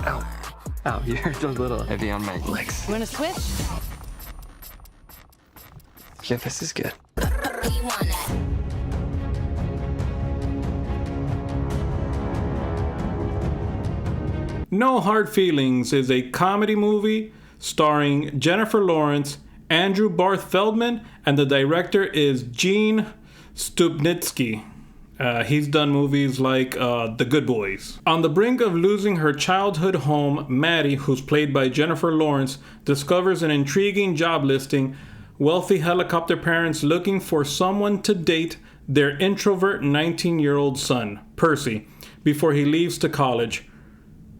Ow. Ow, you're a little heavy on my legs. You wanna switch? Yeah, this is good. No Hard Feelings is a comedy movie starring Jennifer Lawrence, Andrew Barth Feldman, and the director is Gene Stupnitsky. He's done movies like The Good Boys. On the brink of losing her childhood home, Maddie, who's played by Jennifer Lawrence, discovers an intriguing job listing. Wealthy helicopter parents looking for someone to date their introvert 19-year-old son, Percy, before he leaves to college.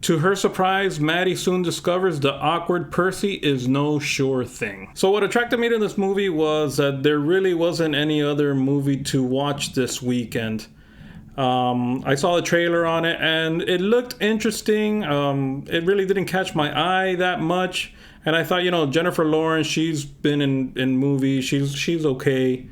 To her surprise, Maddie soon discovers the awkward Percy is no sure thing. So what attracted me to this movie was that there really wasn't any other movie to watch this weekend. I saw the trailer on it and it looked interesting. It really didn't catch my eye that much. And I thought, Jennifer Lawrence, she's been in movies. She's okay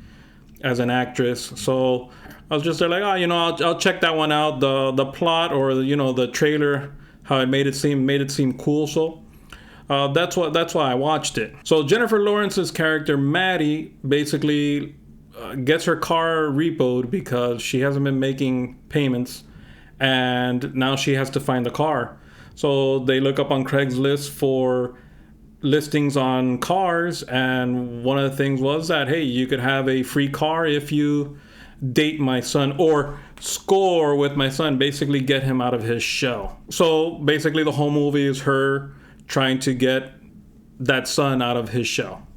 as an actress. So I was just there like, I'll check that one out. The plot or the trailer, how it made it seem cool. So that's why I watched it. So Jennifer Lawrence's character Maddie basically gets her car repoed because she hasn't been making payments, and now she has to find the car. So they look up on Craigslist for listings on cars, and one of the things was that, hey, you could have a free car if you date my son or score with my son, basically get him out of his shell. So basically the whole movie is her trying to get that son out of his shell.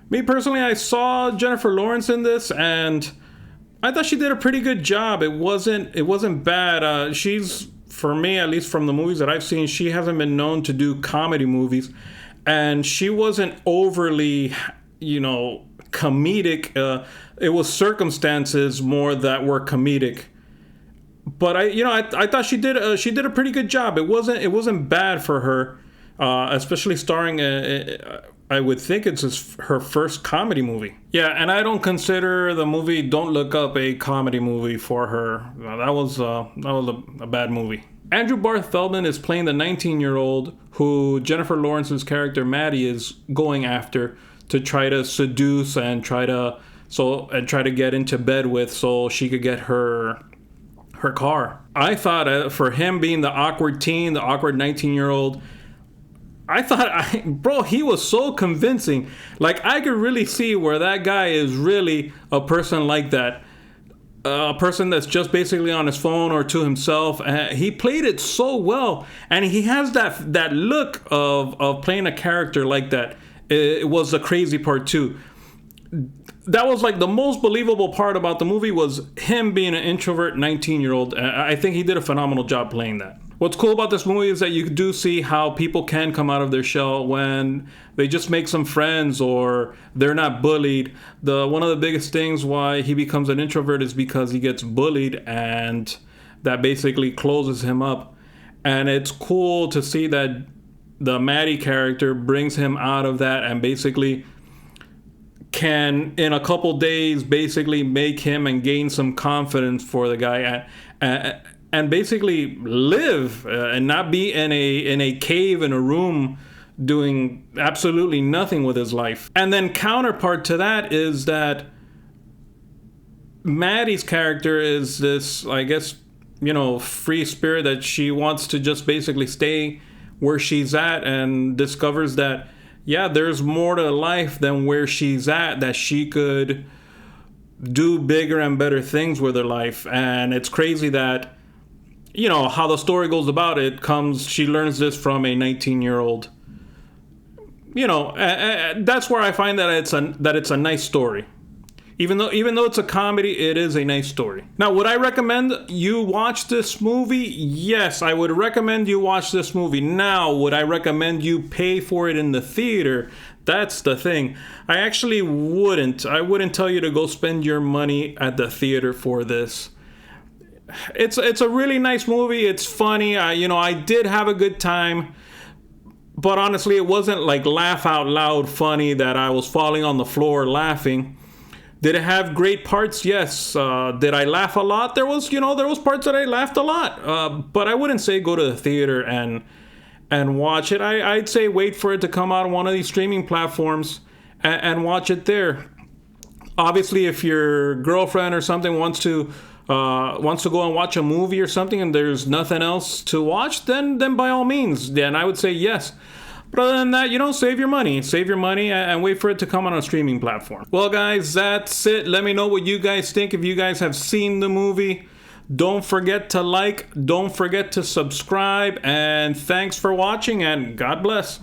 Me personally, I saw Jennifer Lawrence in this, and I thought she did a pretty good job. It wasn't bad. She's, for me, at least from the movies that I've seen, she hasn't been known to do comedy movies, and she wasn't overly, comedic. It was circumstances more that were comedic. But I thought she did a pretty good job. It wasn't bad for her, especially starring I would think it's her first comedy movie. Yeah, and I don't consider the movie Don't Look Up a comedy movie for her. That was a bad movie. Andrew Barth Feldman is playing the 19-year-old who Jennifer Lawrence's character Maddie is going after to try to seduce and try to get into bed with so she could get her car. I thought for him being the awkward teen, the awkward 19-year-old, I thought, he was so convincing. Like, I could really see where that guy is really a person like that. A person that's just basically on his phone or to himself. He played it so well. And he has that look of playing a character like that. It was the crazy part, too. That was like the most believable part about the movie was him being an introvert 19-year-old. I think he did a phenomenal job playing that. What's cool about this movie is that you do see how people can come out of their shell when they just make some friends or they're not bullied. One of the biggest things why he becomes an introvert is because he gets bullied, and that basically closes him up. And it's cool to see that the Maddie character brings him out of that and basically can, in a couple days, basically make him and gain some confidence for the guy and basically live and not be in a cave in a room doing absolutely nothing with his life. And then counterpart to that is that Maddie's character is this, I guess, free spirit that she wants to just basically stay where she's at and discovers that, yeah, there's more to life than where she's at, that she could do bigger and better things with her life. And it's crazy that, how the story goes about it she learns this from a 19-year-old. That's where I find that it's a nice story. Even though it's a comedy, it is a nice story. Now, would I recommend you watch this movie? Yes, I would recommend you watch this movie. Now, would I recommend you pay for it in the theater? That's the thing. I actually wouldn't. I wouldn't tell you to go spend your money at the theater for this. it's a really nice movie. It's funny. I did have a good time. But honestly, it wasn't like laugh out loud funny that I was falling on the floor laughing. Did it have great parts? Yes. Did I laugh a lot? There was parts that I laughed a lot. But I wouldn't say go to the theater and watch it. I'd say wait for it to come out on one of these streaming platforms and watch it there. Obviously, if your girlfriend or something wants to go and watch a movie or something and there's nothing else to watch, then by all means, then I would say yes. But other than that, save your money and wait for it to come on a streaming platform. Well, guys, that's it. Let me know what you guys think. If you guys have seen the movie, don't forget to like, don't forget to subscribe, and thanks for watching, and God bless.